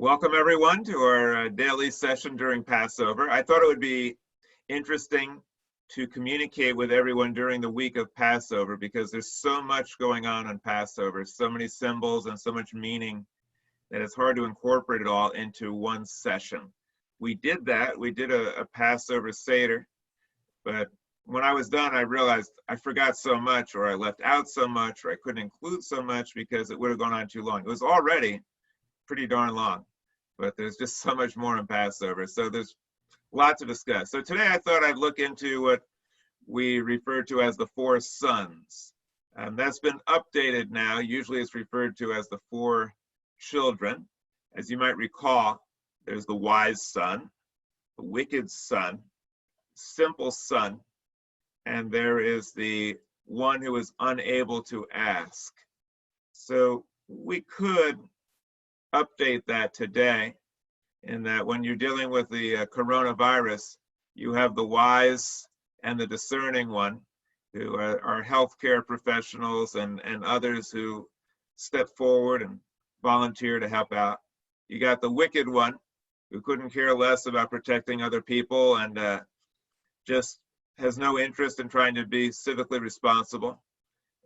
Welcome everyone to our daily session during Passover. I thought it would be interesting to communicate with everyone during the week of Passover because there's so much going on Passover, so many symbols and so much meaning that it's hard to incorporate it all into one session. We did that. We did a Passover Seder, but when I was done, I realized I forgot so much, or I left out so much, or I couldn't include so much because it would have gone on too long. It was already pretty darn long, but there's just so much more in Passover. So there's lots to discuss. So today I thought I'd look into what we refer to as the four sons. That's been updated now. Usually it's referred to as the four children. As you might recall, there's the wise son, the wicked son, simple son, and there is the one who is unable to ask. So we could update that today in that when you're dealing with the coronavirus, you have the wise and the discerning one who are healthcare professionals and others who step forward and volunteer to help out. You got the wicked one who couldn't care less about protecting other people and just has no interest in trying to be civically responsible.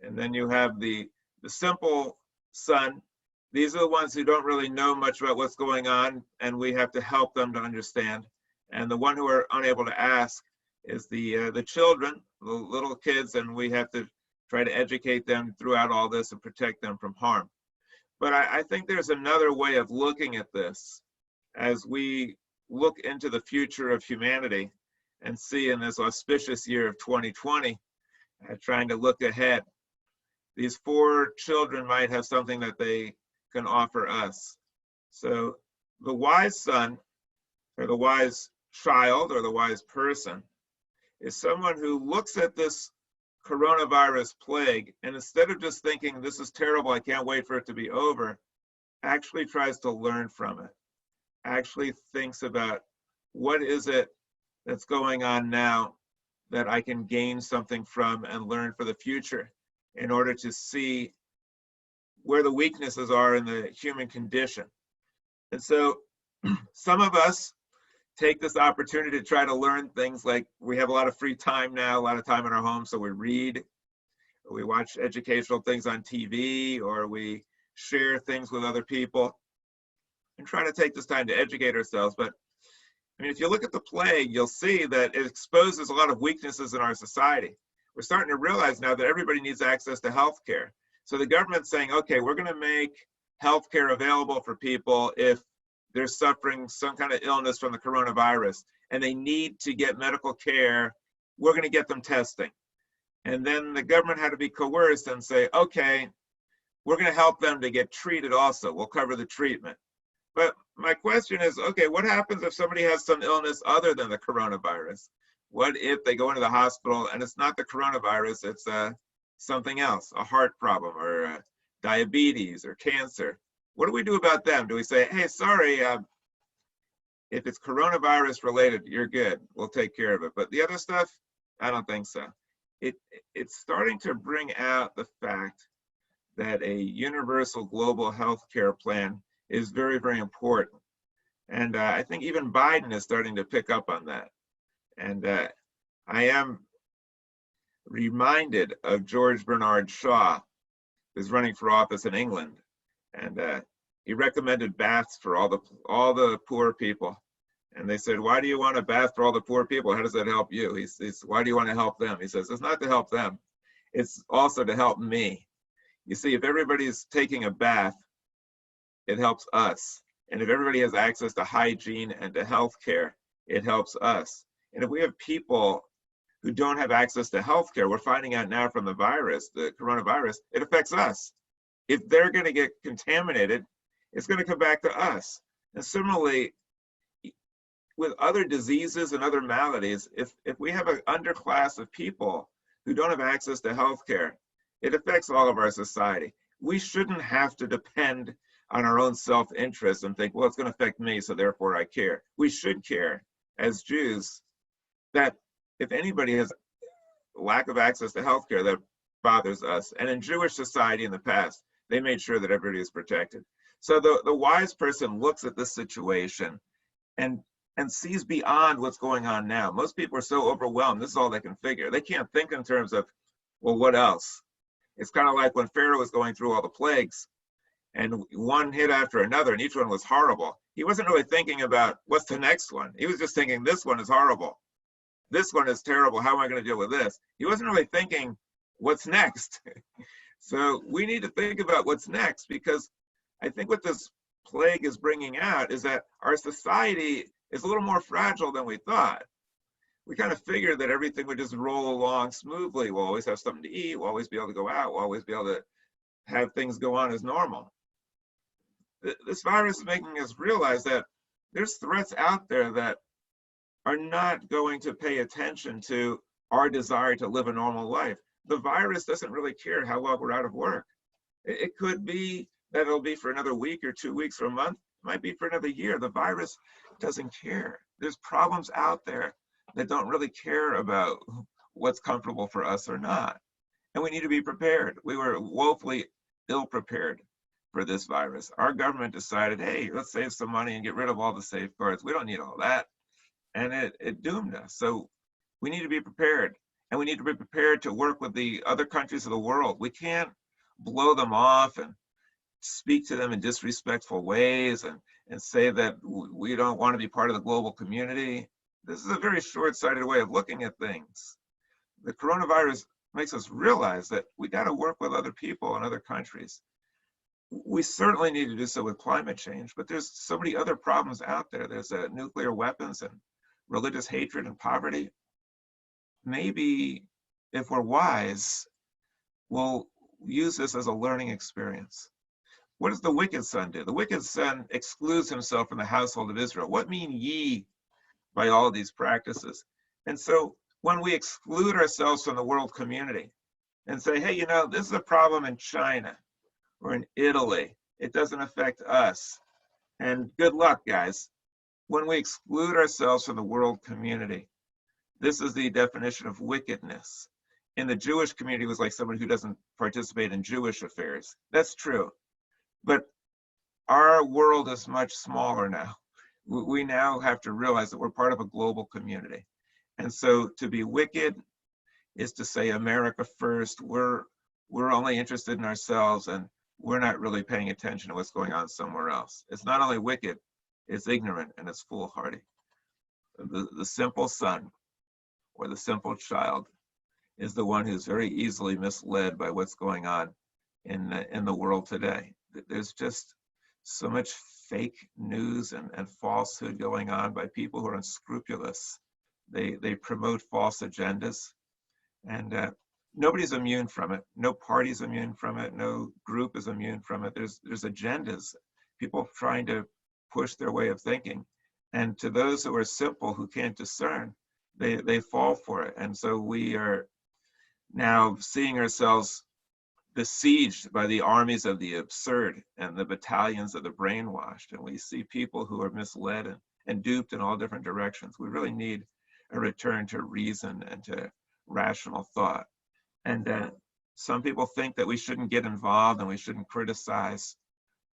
And then you have the simple son. These are the ones who don't really know much about what's going on, and we have to help them to understand. And the one who are unable to ask is the children, the little kids, and we have to try to educate them throughout all this and protect them from harm. But I think there's another way of looking at this as we look into the future of humanity and see in this auspicious year of 2020, trying to look ahead. These four children might have something that they can offer us. So the wise son, or the wise child, or the wise person, is someone who looks at this coronavirus plague and instead of just thinking, this is terrible, I can't wait for it to be over, actually tries to learn from it, actually thinks about what is it that's going on now that I can gain something from and learn for the future in order to see where the weaknesses are in the human condition. And so some of us take this opportunity to try to learn things like we have a lot of free time now, a lot of time in our home, so we read, or we watch educational things on TV, or we share things with other people and try to take this time to educate ourselves. But I mean, if you look at the plague, you'll see that it exposes a lot of weaknesses in our society. We're starting to realize now that everybody needs access to health care. So the government's saying, okay, we're going to make healthcare available for people if they're suffering some kind of illness from the coronavirus and they need to get medical care. We're going to get them testing. And then the government had to be coerced and say, okay, we're going to help them to get treated also. We'll cover the treatment. But my question is, okay, what happens if somebody has some illness other than the coronavirus? What if they go into the hospital and it's not the coronavirus, it's something else, a heart problem or diabetes or cancer? What do we do about them? Do we say, hey, sorry, if it's coronavirus related, you're good, we'll take care of it. But the other stuff, I don't think so. It's starting to bring out the fact that a universal global health care plan is very, very important. And I think even Biden is starting to pick up on that. And I am reminded of George Bernard Shaw, who's running for office in England, and he recommended baths for all the poor people. And they said, "Why do you want a bath for all the poor people? How does that help you?" He's "Why do you want to help them?" He says, "It's not to help them; it's also to help me." You see, if everybody's taking a bath, it helps us, and if everybody has access to hygiene and to health care, it helps us. And if we have people who don't have access to healthcare, we're finding out now from the virus, the coronavirus, it affects us. If they're going to get contaminated, it's going to come back to us. And similarly, with other diseases and other maladies, if we have an underclass of people who don't have access to healthcare, it affects all of our society. We shouldn't have to depend on our own self-interest and think, well, it's going to affect me, so therefore I care. We should care as Jews that if anybody has lack of access to healthcare, that bothers us. And in Jewish society in the past, they made sure that everybody is protected. So the wise person looks at this situation and sees beyond what's going on now. Most people are so overwhelmed. This is all they can figure. They can't think in terms of, well, what else? It's kind of like when Pharaoh was going through all the plagues, and one hit after another, and each one was horrible. He wasn't really thinking about what's the next one. He was just thinking, this one is horrible. This one is terrible. How am I going to deal with this? He wasn't really thinking, what's next? So we need to think about what's next, because I think what this plague is bringing out is that our society is a little more fragile than we thought. We kind of figured that everything would just roll along smoothly. We'll always have something to eat. We'll always be able to go out. We'll always be able to have things go on as normal. This virus is making us realize that there's threats out there that are not going to pay attention to our desire to live a normal life. The virus doesn't really care how well we're out of work. It could be that it'll be for another week or 2 weeks or a month. It might be for another year. The virus doesn't care. There's problems out there that don't really care about what's comfortable for us or not. And we need to be prepared. We were woefully ill prepared for this virus. Our government decided, hey, let's save some money and get rid of all the safeguards. We don't need all that. And it doomed us. So we need to be prepared. And we need to be prepared to work with the other countries of the world. We can't blow them off and speak to them in disrespectful ways and say that we don't want to be part of the global community. This is a very short-sighted way of looking at things. The coronavirus makes us realize that we got to work with other people in other countries. We certainly need to do so with climate change, but there's so many other problems out there. There's nuclear weapons and religious hatred and poverty. Maybe if we're wise, we'll use this as a learning experience. What does the wicked son do? The wicked son excludes himself from the household of Israel. What mean ye by all these practices? And so when we exclude ourselves from the world community and say, hey, this is a problem in China or in Italy, it doesn't affect us. And good luck, guys. When we exclude ourselves from the world community, this is the definition of wickedness. In the Jewish community, it was like somebody who doesn't participate in Jewish affairs. That's true. But our world is much smaller now. We now have to realize that we're part of a global community. And so to be wicked is to say America first. We're only interested in ourselves, and we're not really paying attention to what's going on somewhere else. It's not only wicked, it's ignorant and it's foolhardy. The simple son or the simple child is the one who's very easily misled by what's going on in the world today. There's just so much fake news and falsehood going on by people who are unscrupulous. They promote false agendas, and nobody's immune from it. No party's immune from it. No group is immune from it. There's agendas, people trying to push their way of thinking. And to those who are simple, who can't discern, they fall for it. And so we are now seeing ourselves besieged by the armies of the absurd and the battalions of the brainwashed. And we see people who are misled and duped in all different directions. We really need a return to reason and to rational thought. And some people think that we shouldn't get involved and we shouldn't criticize.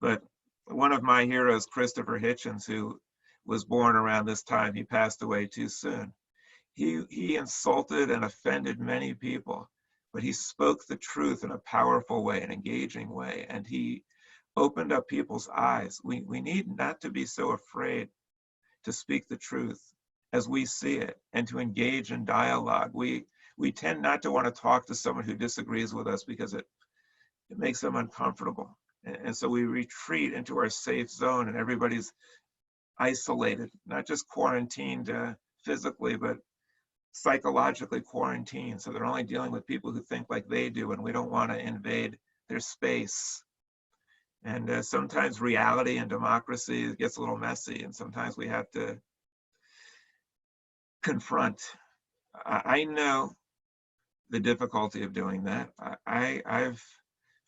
But one of my heroes, Christopher Hitchens, who was born around this time, he passed away too soon. He insulted and offended many people, but he spoke the truth in a powerful way, an engaging way, and he opened up people's eyes. We need not to be so afraid to speak the truth as we see it and to engage in dialogue. We tend not to want to talk to someone who disagrees with us because it makes them uncomfortable. And so we retreat into our safe zone, and everybody's isolated, not just quarantined physically, but psychologically quarantined. So they're only dealing with people who think like they do, and we don't want to invade their space. And sometimes reality and democracy gets a little messy, and sometimes we have to confront. I know the difficulty of doing that. I've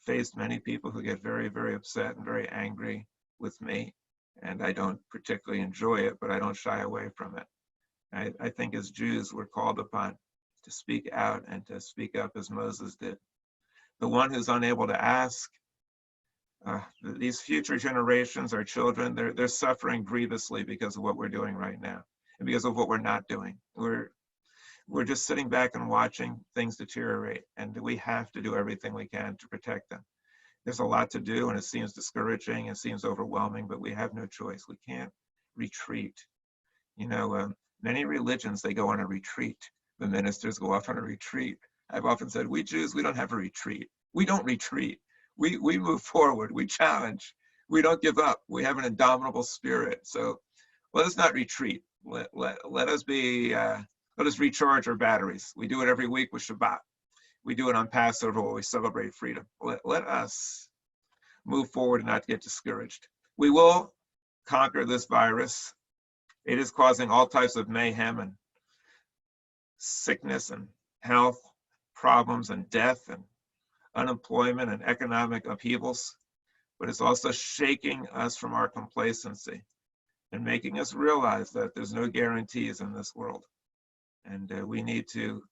faced many people who get very, very upset and very angry with me, and I don't particularly enjoy it, but I don't shy away from it. I think as Jews, we're called upon to speak out and to speak up as Moses did. The one who's unable to ask These future generations, our children, they're suffering grievously because of what we're doing right now and because of what we're not doing. We're just sitting back and watching things deteriorate, and we have to do everything we can to protect them. There's a lot to do, and it seems discouraging, it seems overwhelming, but we have no choice. We can't retreat. You know, many religions, they go on a retreat. The ministers go off on a retreat. I've often said, we Jews, we don't have a retreat. We don't retreat. We move forward. We challenge. We don't give up. We have an indomitable spirit. So let us not retreat. Let us be, let us recharge our batteries. We do it every week with Shabbat. We do it on Passover where we celebrate freedom. Let us move forward and not get discouraged. We will conquer this virus. It is causing all types of mayhem and sickness and health problems and death and unemployment and economic upheavals, but it's also shaking us from our complacency and making us realize that there's no guarantees in this world. And we need to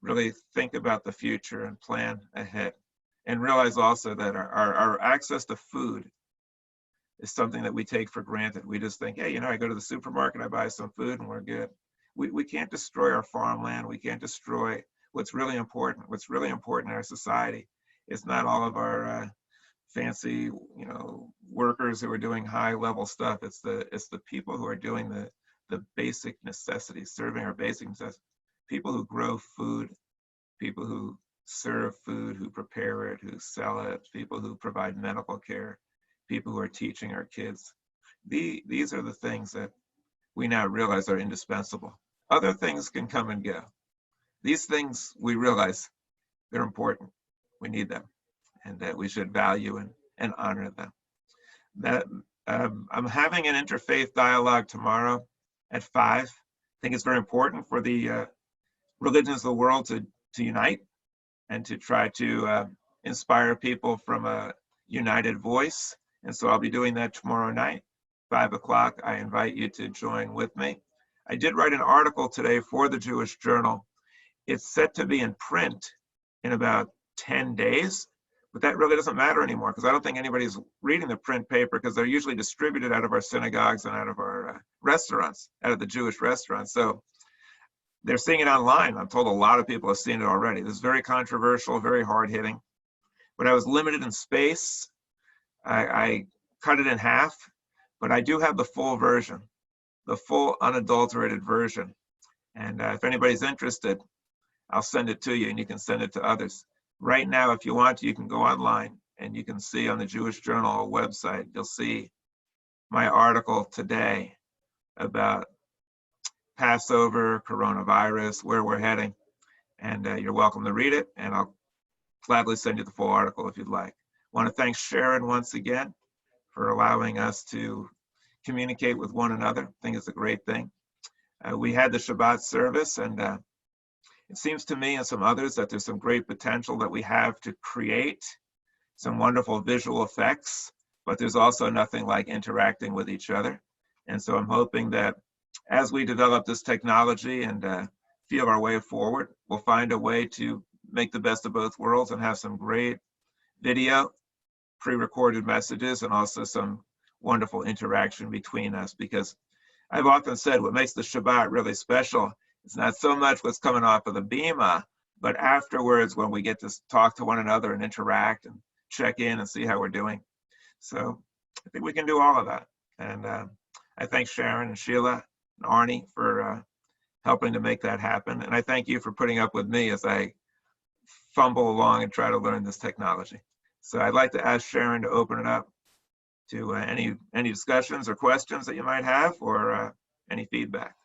really think about the future and plan ahead and realize also that our access to food is something that we take for granted. We just think, hey, you know, I go to the supermarket, I buy some food and we're good. We can't destroy our farmland. We can't destroy what's really important. What's really important in our society is not all of our fancy, you know, workers who are doing high level stuff. It's the people who are doing the basic necessities, serving our basic necessities. People who grow food, people who serve food, who prepare it, who sell it, people who provide medical care, people who are teaching our kids. These are the things that we now realize are indispensable. Other things can come and go. These things we realize they're important. We need them, and that we should value and honor them. That I'm having an interfaith dialogue tomorrow at 5. I think it's very important for the religions of the world to unite and to try to inspire people from a united voice. And so I'll be doing that tomorrow night, 5 o'clock. I invite you to join with me. I did write an article today for the Jewish Journal. It's set to be in print in about 10 days, but that really doesn't matter anymore because I don't think anybody's reading the print paper because they're usually distributed out of our synagogues and out of our restaurants, out of the Jewish restaurants. So they're seeing it online. I'm told a lot of people have seen it already. This is very controversial, very hard hitting, but I was limited in space. I cut it in half, but I do have the full version, the full unadulterated version. And if anybody's interested, I'll send it to you and you can send it to others. Right now, if you want to, you can go online and you can see on the Jewish Journal website, you'll see my article today about Passover, coronavirus, where we're heading. And you're welcome to read it, and I'll gladly send you the full article if you'd like. I want to thank Sharon once again for allowing us to communicate with one another. I think it's a great thing. We had the Shabbat service, and it seems to me and some others that there's some great potential that we have to create some wonderful visual effects, but there's also nothing like interacting with each other. And so I'm hoping that as we develop this technology and feel our way forward, we'll find a way to make the best of both worlds and have some great video, pre-recorded messages, and also some wonderful interaction between us. Because I've often said what makes the Shabbat really special, it's not so much what's coming off of the bima, but afterwards when we get to talk to one another and interact and check in and see how we're doing. So I think we can do all of that. And I thank Sharon and Sheila and Arnie for helping to make that happen. And I thank you for putting up with me as I fumble along and try to learn this technology. So I'd like to ask Sharon to open it up to any discussions or questions that you might have, or any feedback.